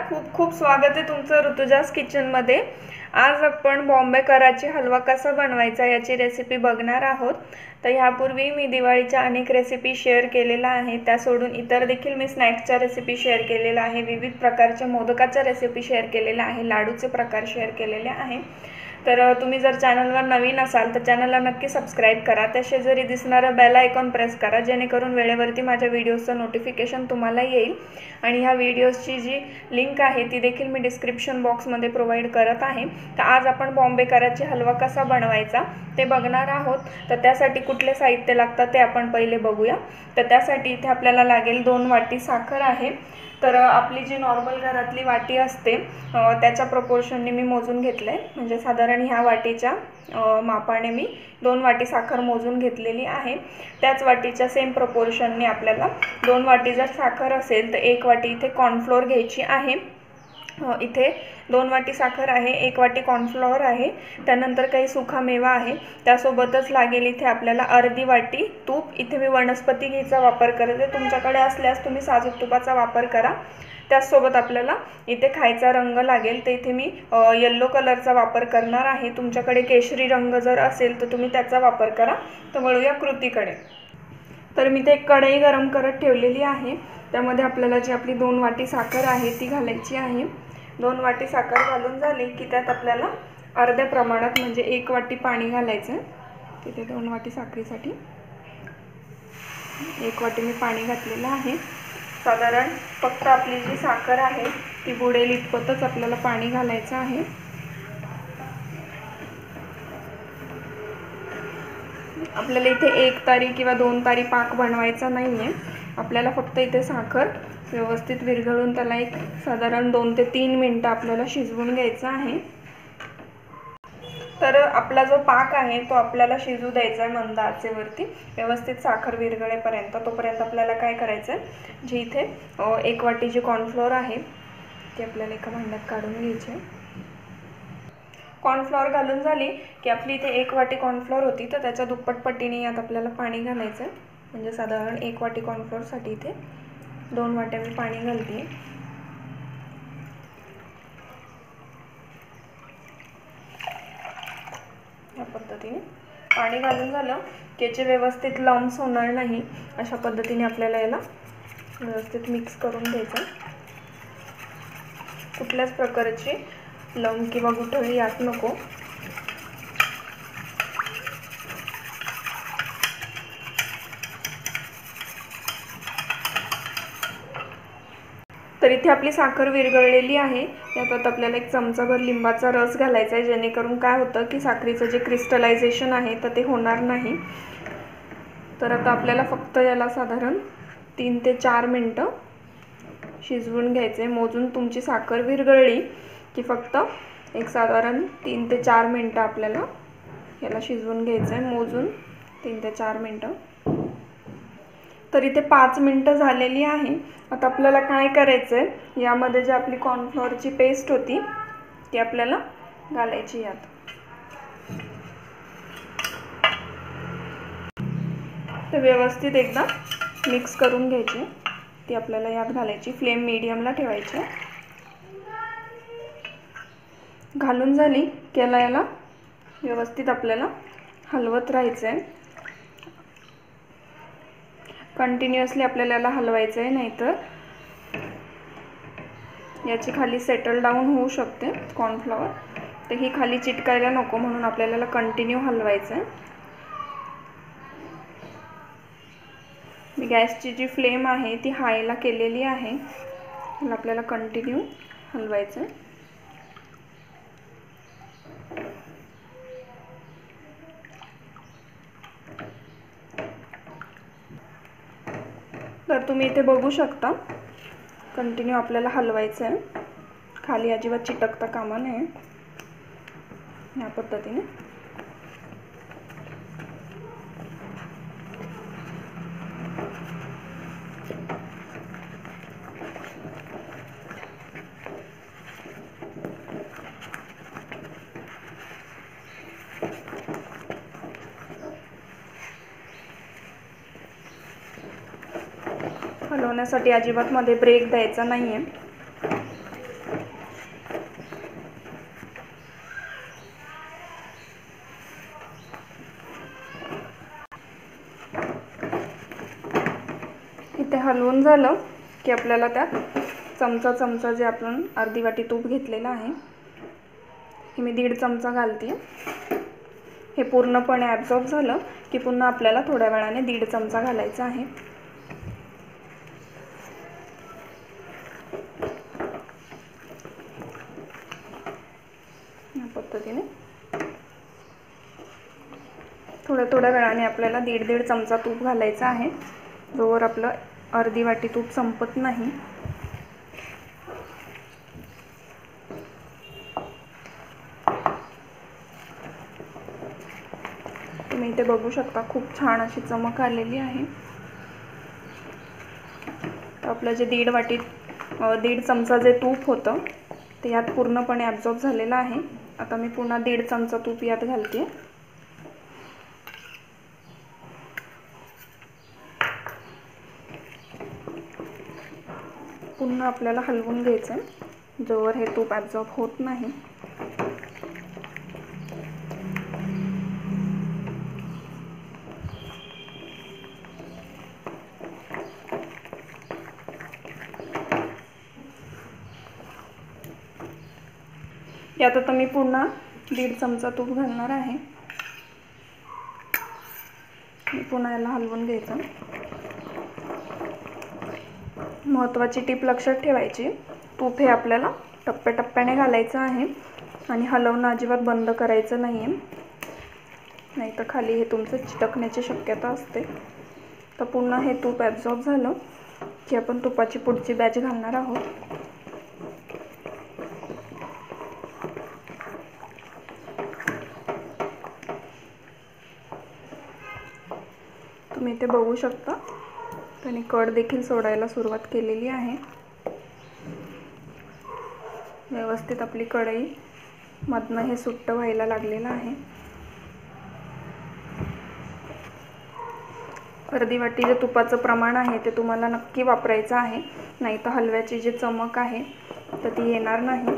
खूप खूप स्वागत आहे तुमचं ऋतुजास किचनमध्ये। आज आपण बॉम्बे कराची हलवा कसा बनवायचा याची रेसिपी बघणार आहोत। तर यापूर्वी मी दिवाळीच्या अनेक रेसिपी शेअर केलेल्या आहेत, त्या सोडून इतर देखील मी स्नॅक्सच्या रेसिपी शेअर केलेल्या आहे, विविध प्रकारच्या मोदकाच्या रेसिपी शेअर केलेल्या आहे, लाडूचे प्रकार शेअर केलेले आहे। तर तुम्ही जर चॅनलवर नवीन असाल तर चॅनलला नक्की सबस्क्राइब करा, त्या शेजारी दिसणारा बेल आयकॉन प्रेस करा जेणेकरून वेळेवरती माझ्या व्हिडिओचं नोटिफिकेशन तुम्हाला येईल। आणि ह्या व्हिडिओची जी लिंक आहे ती देखील मी डिस्क्रिप्शन बॉक्समध्ये प्रोव्हाइड करत आहे। तर आज आपण बॉम्बे कराची हलवा कसा बनवायचा ते बघणार आहोत। तर त्यासाठी कुठले साहित्य लागतात ते आपण पहिले बघूया। तर त्यासाठी इथे आपल्याला लागेल 2 वाटी साखर आहे। तर आपली जी नॉर्मल घरातली वाटी असते त्याच्या प्रोपोर्शनने मी मोजून घेतले, म्हणजे साधारण ह्या वाटीच्या मापाने मी 2 वाटी साखर मोजून घेतलेली आहे। त्याच वाटीच्या सेम प्रोपोर्शनने आपल्याला 2 वाटी जर साखर असेल तर 1 वाटी इथे कॉर्नफ्लोर घ्यायची आहे। इथे 2 वाटी साखर आहे, 1 वाटी कॉर्नफ्लोर आहे, त्यानंतर काही सुखा मेवा आहे, त्यासोबतच लागेल इथे आपल्याला अर्धी वाटी तूप। इथे मी वनस्पती घीचा वापर करते, तुमच्याकडे असल्यास तुम्ही साजूक तुपाचा वापर करा। त्यासोबत आपल्याला इथे खायचा रंग लागेल, तर इथे मी येलो कलरचा वापर करणार आहे। तुमच्याकडे केशरी रंग जर असेल तर तुम्ही त्याचा वापर करा। तर वळूया कृतीकडे। तर मी ते एक कढई गरम करत ठेवलेली आहे, त्यामध्ये आपल्याला जी आपली 2 वाटी साखर आहे ती घालायची आहे। 2 वाटी साखर घालून झाली की त्यात आपल्याला अर्ध्या प्रमाणात म्हणजे 1 वाटी पाणी घालायचं आहे। तिथे 2 वाटी साखरेसाठी 1 वाटी मी पाणी घातलेलं आहे। साधारण फक्त आपली जी साखर आहे ती बुडेल इतपतच आपल्याला पाणी घालायचं आहे। आपल्याला इथे 1 तारी किंवा 2 तारी पाक बनवायचा नाहीये, आपल्याला फक्त इथे साखर व्यवस्थित विरघळून त्याला एक साधारण 2 ते 3 मिनिटं आपल्याला शिजवून घ्यायचा आहे। तर आपला जो पाक आहे तो आपल्याला शिजू द्यायचा आहे मंद आचेवरती, व्यवस्थित साखर विरघळेपर्यंत। तोपर्यंत आपल्याला काय करायचं आहे, जी इथे 1 वाटी जी कॉर्नफ्लोर आहे ती आपल्याला एका भांड्यात काढून घ्यायची आहे। कॉर्नफ्लोर घालून झाली की आपली इथे 1 वाटी कॉर्नफ्लोर होती, तर त्याच्या दुप्पट पटीने यात आपल्याला पाणी घालायचं आहे। म्हणजे साधारण 1 वाटी कॉर्नफ्लोरसाठी इथे 2 वाट्या मी पाणी घालते। या पद्धतीने पाणी घालून झालं की याचे व्यवस्थित लम्स होणार नाही अशा पद्धतीने आपल्याला याला व्यवस्थित मिक्स करून घ्यायचं। कुठल्याच प्रकारची लम्प किंवा गुठळी यात नको। तर इथे आपली साखर विरघळलेली आहे, यात आपल्याला 1 चमचाभर लिंबाचा रस घालायचा आहे, जेणेकरून काय होतं की साखरेचं जे क्रिस्टलायझेशन आहे तर ते होणार नाही। तर आता आपल्याला फक्त याला साधारण 3 ते 4 मिनिटं शिजवून घ्यायचे। मोजून तुमची साखर विरघळली की फक्त एक साधारण 3 ते 4 मिनिटं आपल्याला याला शिजवून घ्यायचं आहे, मोजून 3 ते 4 मिनिटं। तर इथे 5 मिनिटं झालेली आहे। आता आपल्याला काय करायचं आहे, यामध्ये जी आपली कॉर्नफ्लोअरची पेस्ट होती ती आपल्याला घालायची यात। तर व्यवस्थित एकदा मिक्स करून घ्यायची, ती आपल्याला यात घालायची। फ्लेम मीडियमला ठेवायची। घालून झाली की याला व्यवस्थित आपल्याला हलवत राहायचं आहे। कंटिन्युअसली आपल्याला याला हलवायचं आहे, नाहीतर याची खाली सेटल डाऊन होऊ शकते कॉर्नफ्लॉवर, तर ही खाली चिटकायला नको म्हणून आपल्याला याला कंटिन्यू हलवायचं आहे। मी गॅसची जी फ्लेम आहे ती हायला केलेली आहे, आपल्याला कंटिन्यू हलवायचं आहे। तर तुम्ही इथे बघू शकता कंटिन्यू आपल्याला हलवायचं आहे, खाली अजिबात चिटकता कामा नये या पद्धतीने। हलवण्यासाठी अजिबात मध्ये ब्रेक द्यायचा नाहीये। हलवून झालं की आपल्याला त्यात चमचा जे आपण अर्धी वाटी तूप घेतलेलं आहे हे मी 1.5 चमचा घालते. हे पूर्णपणे ॲब्झॉर्ब झालं की पुन्हा आपल्याला थोड्या वेळाने 1.5 चमचा घालायचा आहे. या पद्धतीने थोड्या वेळाने आपल्याला 1.5 चमचा तूप घालायचं आहे, जोवर आपलं अर्धी वाटी तूप संपत नाही. तुम्ही इथे बघू शकता खूप छान अशी चमक आलेली आहे. तर आपलं जे 1.5 चमचा जे तूप होतं ते यात पूर्णपणे ॲब्झॉर्ब झालेलं आहे. आता मी पुन्हा 1.5 चमचा तूप यात घालते. पुन्हा आपल्याला हलवून घ्यायचं आहे जोवर हे तूप ॲब्झॉर्ब होत नाही. यात आता मी पुन्हा 1.5 चमचा तूप घालणार आहे. पुन्हा याला हलवून घ्यायचं. महत्त्वाची टीप लक्षात ठेवायची, तूप हे आपल्याला टप्प्याटप्प्याने घालायचं आहे आणि हलवणं अजिबात बंद करायचं नाही आहे, नाहीतर खाली हे तुमचं चिटकण्याची शक्यता असते. तर पुन्हा हे तूप ॲब्झॉर्ब झालं की आपण तुपाची पुढची बॅच घालणार आहोत. तुम्ही इथे बघू शकता त्याने कड देखील सोडायला सुरुवात केलेली आहे. व्यवस्थित आपली कढई मधनं हे सुट्ट व्हायला लागलेलं आहे. अर्धी वाटी जे तुपाचं प्रमाण आहे ते तुम्हाला नक्की वापरायचं आहे, नाही तर हलव्याची जी चमक आहे तर ती येणार नाही.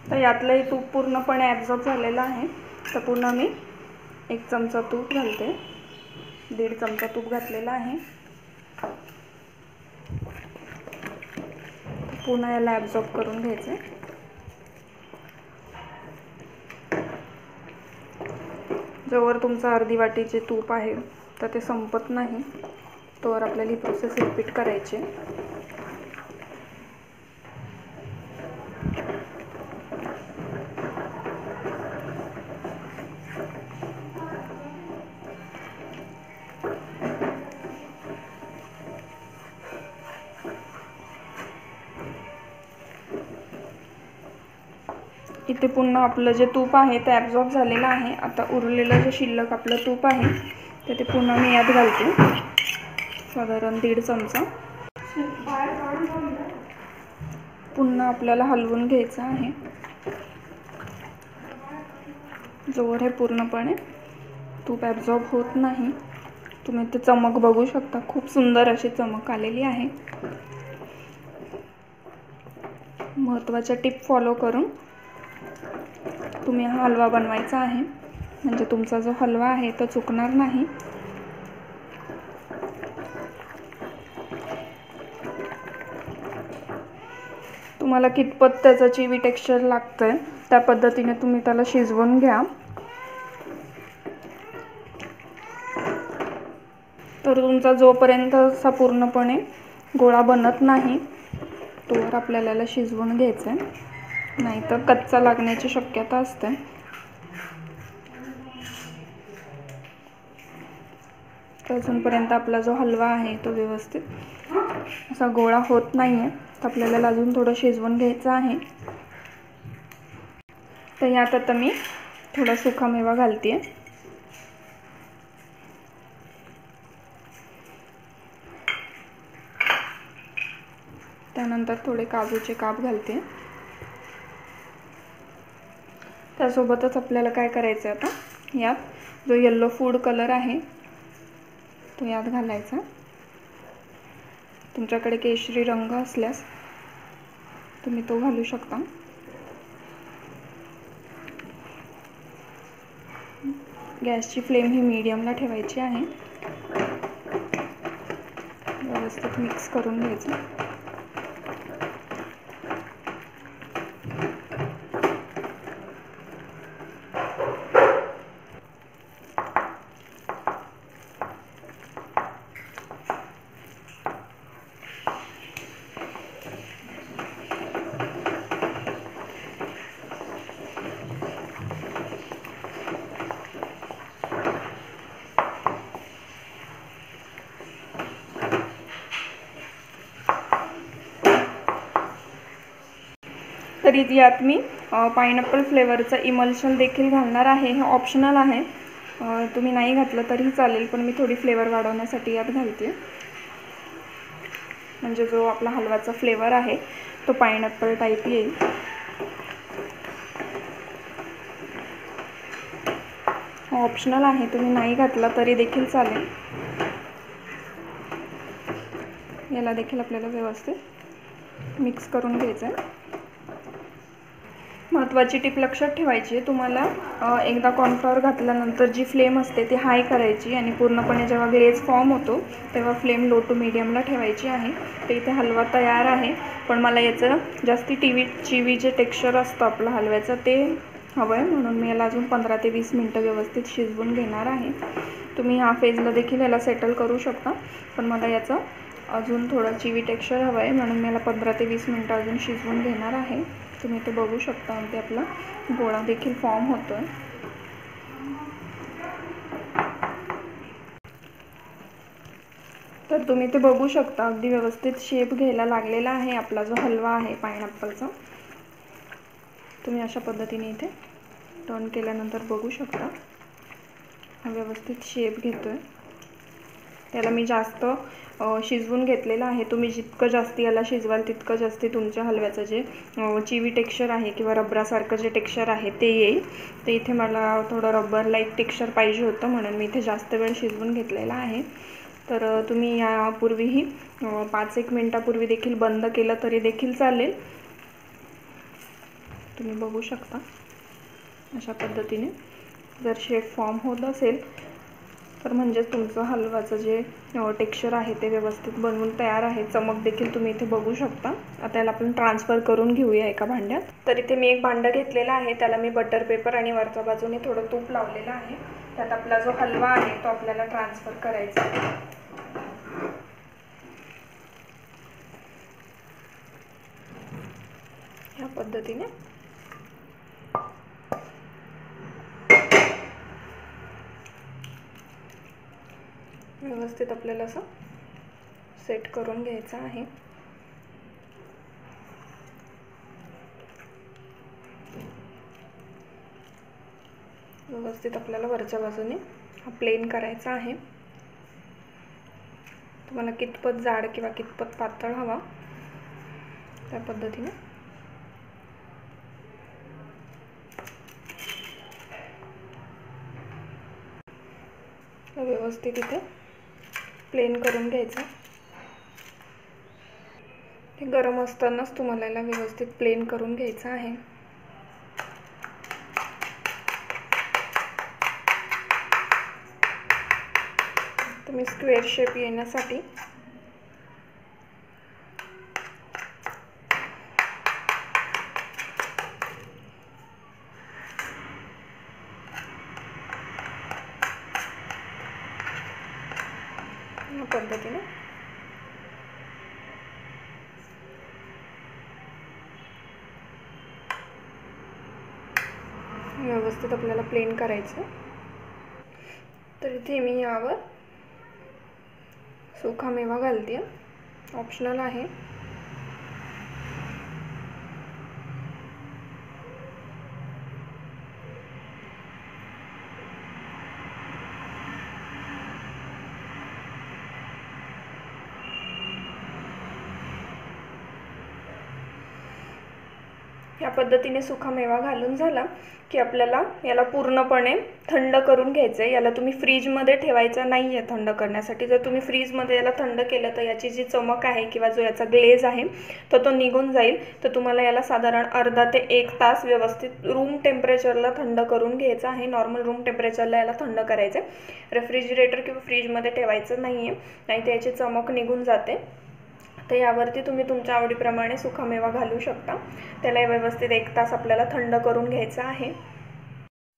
तर यातलंही तूप पूर्णपणे ॲब्झॉर्ब झालेलं आहे. तर पुन्हा मी 1 चमचा तूप घालते. 1.5 चमचा तूप घातलेला आहे. पुन्हा याला ॲब्झॉर्ब करून घ्यायचं आहे. जोवर तुमचं अर्धी वाटीचे तूप आहे तर ते संपत नाही तोवर आपल्याला ही प्रोसेस रिपीट करायची. इथे पुन्हा आपलं जे तूप आहे ते ॲब्झॉर्ब झालेलं आहे. आता उरलेलं जे शिल्लक आपलं तूप आहे ते पुन्हा मी यात घालते, साधारण 1.5 चमचा. पुन्हा आपल्याला हलवून घ्यायचं आहे जोवर हे पूर्णपणे तूप ॲब्झॉर्ब होत नाही. तुम्ही ते चमक बघू शकता, खूप सुंदर अशी चमक आलेली आहे. महत्त्वाच्या टिप फॉलो करून तुम्ही हा हलवा बनवायचा आहे, म्हणजे तुमचा जो हलवा आहे तो चुकणार नाही. तुम्हाला कितपत त्याचं चिवी टेक्स्चर लागतंय त्या पद्धतीने तुम्ही त्याला शिजवून घ्या. तर तुमचा जोपर्यंत असा पूर्णपणे गोळा बनत नाही तोवर आपल्याला याला शिजवून घ्यायचं आहे, नाहीतर कच्चा लागण्याची शक्यता असते. अजूनपर्यंत आपला जो हलवा आहे तो व्यवस्थित असा गोळा होत नाही आहे, तर आपल्याला अजून थोडं शिजवून घ्यायचं आहे. तर यात आता मी थोडा सुकामेवा घालते. त्यानंतर थोडे काजूचे काप घालते. त्यासोबतच आपल्याला काय करायचं आता, यात जो येलो फूड कलर आहे तो यात घालायचा. तुमच्याकडे केशरी रंग असल्यास तुम्ही तो घालू शकता. गॅसची फ्लेम ही मीडियमला ठेवायची आहे. व्यवस्थित मिक्स करून घ्यायचं. तर यात मी पाइनॲपल फ्लेवरचं इमल्शन देखील घालणार आहे. हे ऑप्शनल आहे, तुम्ही नाही घातलं तरीही चालेल, पण मी थोडी फ्लेवर वाढवण्यासाठी यात घालते. म्हणजे जो आपला हलवाचा फ्लेवर आहे तो पाइनॲपल टाईप येईल. ऑप्शनल आहे, तुम्ही नाही घातला तरी देखील चालेल. याला देखील आपल्याला व्यवस्थित मिक्स करून घ्यायचं आहे. महत्त्वाची टिप लक्षात ठेवायची आहे, तुम्हाला एकदा कॉर्नफ्लॉवर घातल्यानंतर जी फ्लेम असते ती हाय करायची आणि पूर्णपणे जेव्हा ग्लेज फॉर्म होतो तेव्हा फ्लेम लो टू मीडियमला ठेवायची आहे. तर इथे हलवा तयार आहे, पण मला याचं जास्ती चिवी जे टेक्स्चर असतं आपलं हलव्याचं ते हवं आहे, म्हणून मी याला अजून 15 ते 20 मिनटं व्यवस्थित शिजवून घेणार आहे. तुम्ही ह्या फेजला देखील याला सेटल करू शकता, पण मला याचं अजून थोडं चिवी टेक्स्चर हवं आहे, म्हणून मी याला 15 ते 20 मिनटं अजून शिजवून घेणार आहे. तुम्ही ते बघू शकता, अगदी आपला गोळा देखील फॉर्म होतोय. तर तुम्ही ते बघू शकता, अगदी व्यवस्थित शेप घ्यायला लागलेला आहे आपला जो हलवा आहे पाइनॲपलचा. तुम्ही अशा पद्धतीने इथे टर्न केल्यानंतर बघू शकता हा व्यवस्थित शेप घेतोय. त्याला मी जास्त शिजवून घेतलेलं आहे. तुम्ही जितकं जास्त याला शिजवाल तितकं जास्त तुमच्या हलव्याचं जे चिवी टेक्स्चर आहे किंवा रबरासारखं जे टेक्स्चर आहे ते येईल. तर इथे मला थोडं रबर लाईक टेक्स्चर पाहिजे होतं, म्हणून मी इथे जास्त वेळ शिजवून घेतलेला आहे. तर तुम्ही यापूर्वीही 5-1 मिनटापूर्वी देखील बंद केलं तरी देखील चालेल. तुम्ही बघू शकता अशा पद्धतीने जर शेप फॉर्म होत असेल तर म्हणजेच तुमचं हलवाचं जे टेक्स्चर आहे ते व्यवस्थित बनवून तयार आहे. चमक देखील तुम्ही इथे बघू शकता. आता याला आपण ट्रान्सफर करून घेऊया एका भांड्यात. तर इथे मी एक भांडं घेतलेलं आहे, त्याला मी बटर पेपर आणि वरच्या बाजूने थोडं तूप लावलेलं आहे. त्यात आपला जो हलवा आहे तो आपल्याला ट्रान्सफर करायचा आहे. ह्या पद्धतीने व्यवस्थित आपल्याला असं सेट करून घ्यायचं आहे. व्यवस्थित आपल्याला वरच्या बाजूने हा प्लेन करायचा आहे. तुम्हाला कितपत जाड किंवा कितपत पातळ हवा त्या पद्धतीने व्यवस्थित इथे प्लेन करून घ्यायचं. ते गरम असतानाच तुम्हाला याला व्यवस्थित प्लेन करून घ्यायचं आहे. तुम्ही स्क्वेअर शेप येण्यासाठी या पद्धतीने व्यवस्थित आपल्याला प्लेन करायचं. तर इथे मी यावर सुका मेवा घालते, ऑप्शनल आहे. या पद्धतीने सुका मेवा घालून झाला की आपल्याला याला पूर्णपणे थंड करून घ्यायचं आहे। याला तुम्ही फ्रीजमध्ये ठेवायचं नाही आहे थंड करण्यासाठी। जर तुम्ही फ्रीजमध्ये याला थंड केलं तर याची जी चमक आहे किंवा जो याचा ग्लेज आहे तो निघून जाईल। तर तुम्हाला याला साधारण अर्धा ते 1 तास व्यवस्थित रूम टेम्परेचरला थंड करून घ्यायचं आहे। नॉर्मल रूम टेम्परेचरला याला थंड करायचं आहे। रेफ्रिजरेटर किंवा फ्रीजमध्ये ठेवायचं नाही आहे, नाही तर याची चमक निघून जाते। तर यावरती तुम्ही तुमच्या आवडीप्रमाणे सुका मेवा घालू शकता। त्याला व्यवस्थित 1 तास आपल्याला थंड करून घ्यायचा आहे।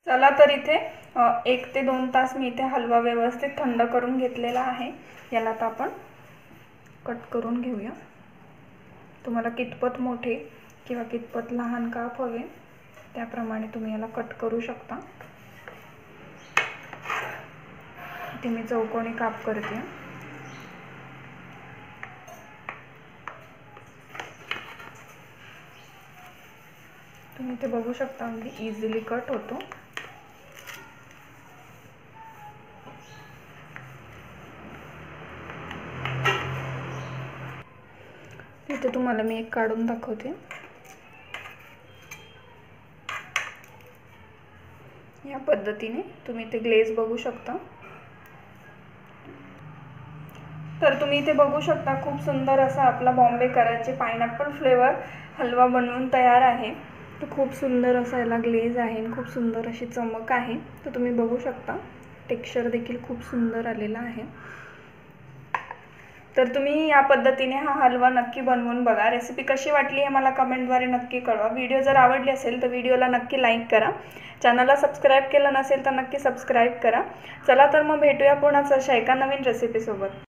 चला तर इथे 1 ते 2 तास मी इथे हलवा व्यवस्थित थंड करून घेतलेला आहे। याला आता आपण कट करून घेऊया। तुम्हाला कितपत मोठे किंवा कितपत लहान काप हवे त्याप्रमाणे तुम्ही याला कट करू शकता। इथे मी चौकोनी काप करते। तुम्ही इथे बघू शकता अगदी इझिली कट होतो। इथे तुम्हाला मी एक काढून दाखवते। या पद्धतीने तुम्ही इथे ग्लेज बघू शकता। तर तुम्ही इथे बघू शकता खूप सुंदर असा आपला बॉम्बे कराची पाइनएप्पल फ्लेवर हलवा बनवून तयार आहे। तो खूप सुंदर असा याला ग्लेज आहे आणि खूप सुंदर अशी चमक आहे। तर तुम्ही बघू शकता टेक्स्चर देखील खूप सुंदर आलेला आहे। तर तुम्ही या पद्धतीने हा हलवा नक्की बनवून बघा। रेसिपी कशी वाटली हे मला कमेंटद्वारे नक्की कळवा। व्हिडिओ जर आवडली असेल तर व्हिडिओला नक्की लाईक करा। चॅनलला सबस्क्राईब केलं नसेल तर नक्की सबस्क्राईब करा। चला तर मग भेटूया पुन्हा अशा एका नवीन रेसिपीसोबत।